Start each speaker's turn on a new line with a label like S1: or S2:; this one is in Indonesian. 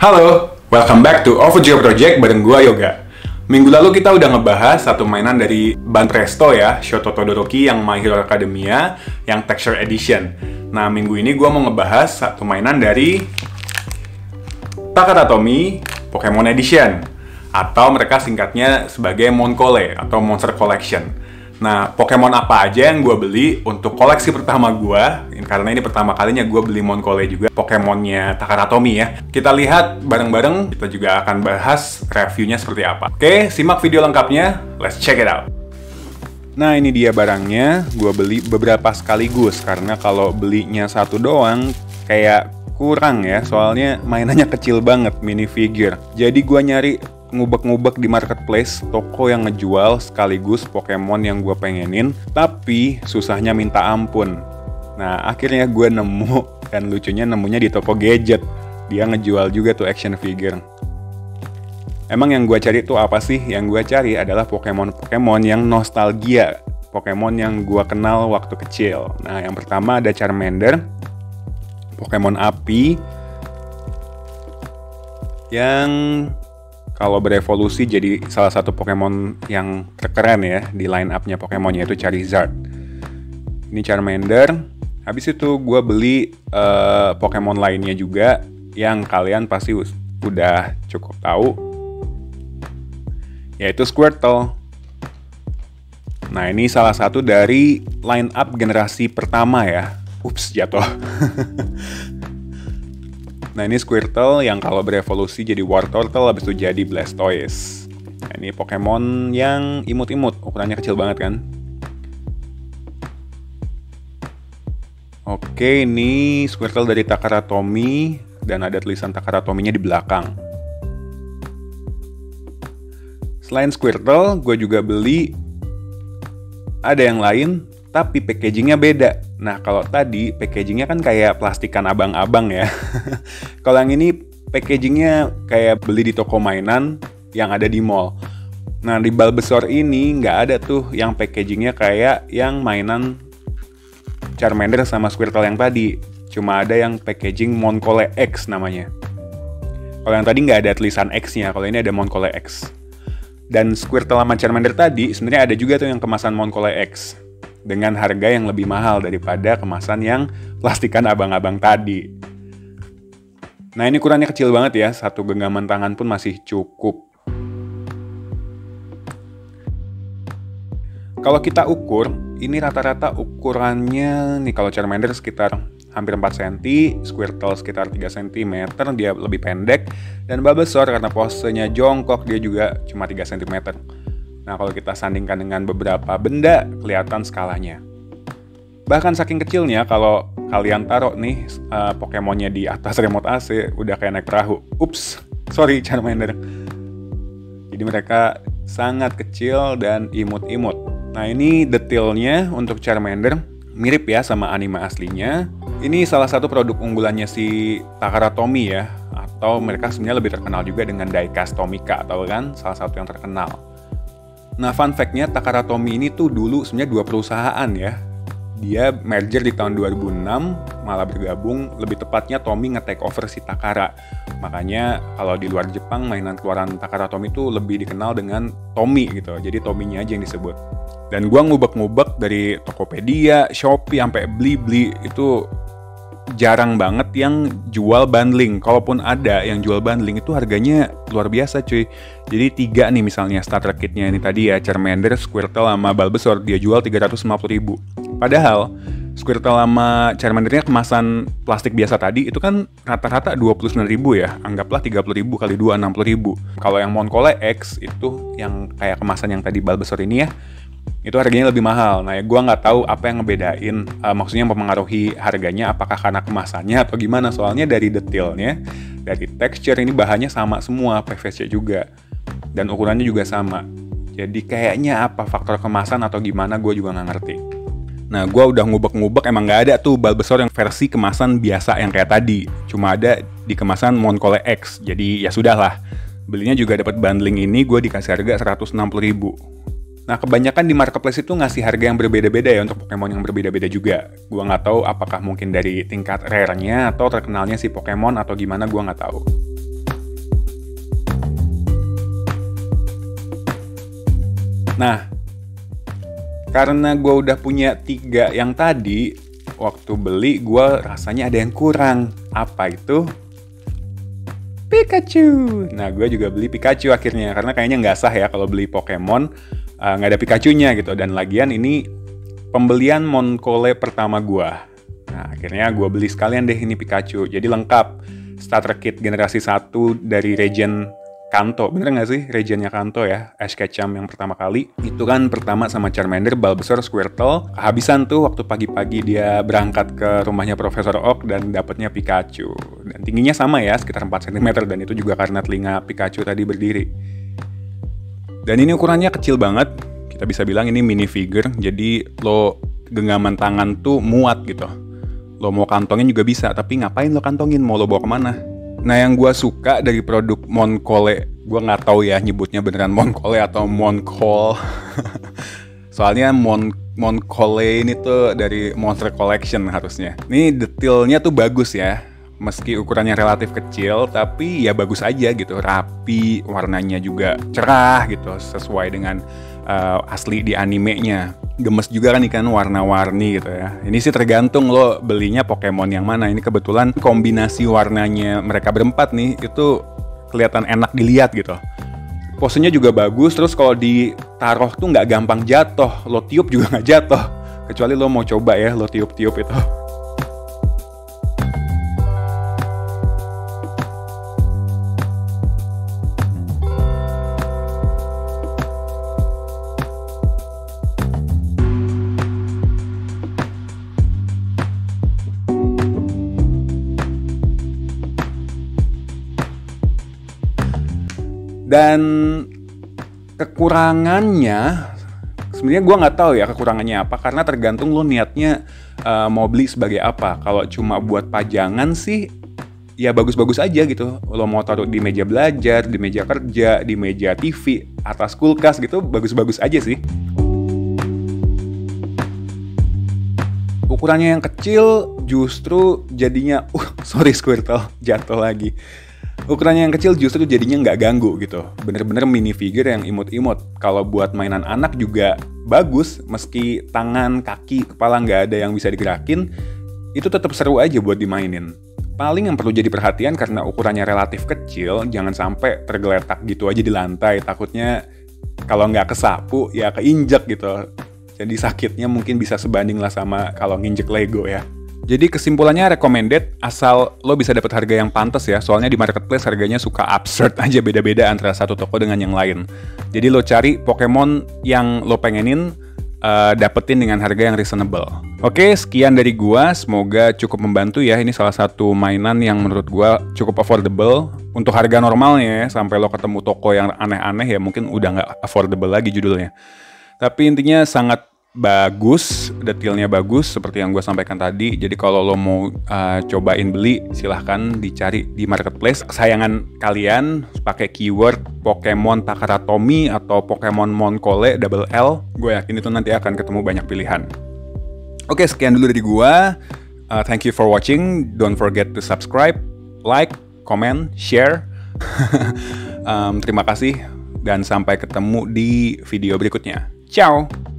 S1: Halo, welcome back to Overgear Project bareng gua Yoga. Minggu lalu kita udah ngebahas satu mainan dari Banpresto ya, Shoto Todoroki yang My Hero Academia, yang Texture Edition. Nah, minggu ini gua mau ngebahas satu mainan dari Takara Tomy Pokemon Edition, atau mereka singkatnya sebagai Moncole atau Monster Collection. Nah, Pokemon apa aja yang gue beli untuk koleksi pertama gue, karena ini pertama kalinya gue beli Moncole juga, Pokemonnya Takara Tomy ya. Kita lihat bareng-bareng, kita juga akan bahas reviewnya seperti apa. Oke, simak video lengkapnya, let's check it out. Nah, ini dia barangnya, gue beli beberapa sekaligus, karena kalau belinya satu doang, kayak kurang ya, soalnya mainannya kecil banget, minifigure. Jadi gue nyari ngubek-ngubek di marketplace toko yang ngejual sekaligus Pokemon yang gue pengenin, tapi susahnya minta ampun. Nah, akhirnya gue nemu, dan lucunya nemunya di toko gadget. Dia ngejual juga tuh action figure. Emang yang gue cari tuh apa sih? Yang gue cari adalah Pokemon yang nostalgia, Pokemon yang gue kenal waktu kecil. Nah, yang pertama ada Charmander, Pokemon api, yang kalau berevolusi jadi salah satu Pokemon yang terkeren ya di line up-nya Pokemon, yaitu Charizard. Ini Charmander. Habis itu gue beli Pokemon lainnya juga yang kalian pasti udah cukup tahu, yaitu Squirtle. Nah, ini salah satu dari line up generasi pertama ya. Ups, jatuh. Nah, ini Squirtle yang kalau berevolusi jadi Wartortle, habis itu jadi Blastoise. Nah, ini Pokemon yang imut-imut, ukurannya kecil banget kan. Oke, ini Squirtle dari Takara Tomy, dan ada tulisan Takara Tomy-nya di belakang. Selain Squirtle, gue juga beli ada yang lain, tapi packagingnya beda. Nah, kalau tadi packagingnya kan kayak plastikan abang-abang ya. Kalau yang ini packagingnya kayak beli di toko mainan yang ada di mall. Nah, di Bulbasaur ini nggak ada tuh yang packagingnya kayak yang mainan Charmander sama Squirtle yang tadi. Cuma ada yang packaging Moncole X namanya. Kalau yang tadi nggak ada tulisan X-nya, kalau ini ada Moncole X. Dan Squirtle sama Charmander tadi sebenarnya ada juga tuh yang kemasan Moncole X, dengan harga yang lebih mahal daripada kemasan yang plastikan abang-abang tadi. Nah, ini ukurannya kecil banget ya, satu genggaman tangan pun masih cukup. Kalau kita ukur, ini rata-rata ukurannya nih, kalau Charmander sekitar hampir 4 cm, Squirtle sekitar 3 cm, dia lebih pendek, dan Bulbasaur karena posenya jongkok dia juga cuma 3 cm. Nah, kalau kita sandingkan dengan beberapa benda, kelihatan skalanya. Bahkan saking kecilnya, kalau kalian taruh nih Pokemonnya di atas remote AC, udah kayak naik perahu. Ups, sorry Charmander. Jadi mereka sangat kecil dan imut-imut. Nah, ini detailnya untuk Charmander, mirip ya sama anime aslinya. Ini salah satu produk unggulannya si Takara Tomy ya, atau mereka sebenarnya lebih terkenal juga dengan Diecast Tomica, atau kan salah satu yang terkenal. Nah, fun fact-nya, Takara Tomy ini tuh dulu sebenarnya 2 perusahaan ya. Dia merger di tahun 2006, malah bergabung, lebih tepatnya Tomy nge-take over si Takara. Makanya kalau di luar Jepang, mainan keluaran Takara Tomy itu lebih dikenal dengan Tomy gitu. Jadi Tomy-nya aja yang disebut. Dan gua ngubek-ngubek dari Tokopedia, Shopee, sampai Blibli, itu jarang banget yang jual bundling. Kalaupun ada yang jual bundling, itu harganya luar biasa cuy. Jadi 3 nih misalnya starter kitnya ini tadi ya, Charmander, Squirtle, sama Bulbasaur, dia jual 350.000. Padahal Squirtle sama Charmandernya kemasan plastik biasa tadi, itu kan rata-rata 29.000 ya. Anggaplah 30.000 kali 2, 60.000. Kalau yang Moncole X, itu yang kayak kemasan yang tadi Bulbasaur ini ya, itu harganya lebih mahal. Nah, ya gue nggak tahu apa yang ngebedain, maksudnya mempengaruhi harganya, apakah karena kemasannya atau gimana. Soalnya dari detailnya, dari texture, ini bahannya sama semua, PVC juga, dan ukurannya juga sama. Jadi kayaknya apa faktor kemasan atau gimana, gue juga nggak ngerti. Nah, gue udah ngubek-ngubek, emang nggak ada tuh Bulbasaur yang versi kemasan biasa yang kayak tadi, cuma ada di kemasan Moncole X. Jadi ya sudahlah, belinya juga dapat bundling ini, gue dikasih harga 160.000. Nah, kebanyakan di marketplace itu ngasih harga yang berbeda-beda ya untuk Pokemon yang berbeda-beda juga. Gua nggak tahu apakah mungkin dari tingkat rare-nya atau terkenalnya si Pokemon atau gimana, gua nggak tahu. Nah, karena gue udah punya 3 yang tadi, waktu beli gue rasanya ada yang kurang. Apa itu? Pikachu. Nah, gue juga beli Pikachu akhirnya, karena kayaknya nggak sah ya kalau beli Pokemon nggak ada Pikachu-nya gitu. Dan lagian ini pembelian Moncole pertama gue. Nah, akhirnya gue beli sekalian deh ini Pikachu. Jadi lengkap. Starter Kit generasi 1 dari Regen Kanto. Bener nggak sih? Regennya Kanto ya. Ash Ketchum yang pertama kali. Itu kan pertama sama Charmander, Bulbasaur, Squirtle. Kehabisan tuh waktu pagi-pagi dia berangkat ke rumahnya Profesor Oak dan dapetnya Pikachu. Dan tingginya sama ya, sekitar 4 cm. Dan itu juga karena telinga Pikachu tadi berdiri. Dan ini ukurannya kecil banget. Kita bisa bilang ini minifigure. Jadi lo genggaman tangan tuh muat gitu. Lo mau kantongin juga bisa, tapi ngapain lo kantongin? Mau lo bawa kemana? Nah, yang gue suka dari produk Moncole, gue nggak tahu ya nyebutnya beneran Moncole atau Moncole. Soalnya Moncole ini tuh dari Monster Collection harusnya. Ini detailnya tuh bagus ya. Meski ukurannya relatif kecil, tapi ya bagus aja gitu. Rapi, warnanya juga cerah gitu, sesuai dengan asli di animenya. Gemes juga kan ikan warna-warni gitu ya. Ini sih tergantung lo belinya Pokemon yang mana. Ini kebetulan kombinasi warnanya mereka berempat nih itu kelihatan enak dilihat gitu. Posenya juga bagus, terus kalau ditaruh tuh nggak gampang jatuh. Lo tiup juga nggak jatuh. Kecuali lo mau coba ya, lo tiup-tiup itu. Dan kekurangannya, sebenarnya gue nggak tahu ya kekurangannya apa, karena tergantung lo niatnya mau beli sebagai apa. Kalau cuma buat pajangan sih, ya bagus-bagus aja gitu. Lo mau taruh di meja belajar, di meja kerja, di meja TV, atas kulkas gitu, bagus-bagus aja sih. Ukurannya yang kecil justru jadinya, sorry Squirtle, jatuh lagi. Ukurannya yang kecil justru jadinya nggak ganggu gitu. Bener-bener minifigure yang imut-imut. Kalau buat mainan anak juga bagus, meski tangan, kaki, kepala nggak ada yang bisa digerakin, itu tetap seru aja buat dimainin. Paling yang perlu jadi perhatian karena ukurannya relatif kecil, jangan sampai tergeletak gitu aja di lantai. Takutnya kalau nggak kesapu, ya keinjek gitu. Jadi sakitnya mungkin bisa sebanding lah sama kalau nginjek Lego ya. Jadi kesimpulannya recommended asal lo bisa dapat harga yang pantas ya. Soalnya di marketplace harganya suka absurd aja, beda-beda antara satu toko dengan yang lain. Jadi lo cari Pokemon yang lo pengenin, dapetin dengan harga yang reasonable. Oke, sekian dari gua. Semoga cukup membantu ya. Ini salah satu mainan yang menurut gua cukup affordable. Untuk harga normalnya ya, sampai lo ketemu toko yang aneh-aneh ya mungkin udah nggak affordable lagi judulnya. Tapi intinya sangat bagus, detailnya bagus seperti yang gue sampaikan tadi. Jadi kalau lo mau cobain beli, silahkan dicari di marketplace. Kesayangan kalian pakai keyword Pokemon Takaratomi atau Pokemon Moncole double L. Gue yakin itu nanti akan ketemu banyak pilihan. Oke, sekian dulu dari gue. Thank you for watching. Don't forget to subscribe, like, comment, share. Terima kasih dan sampai ketemu di video berikutnya. Ciao!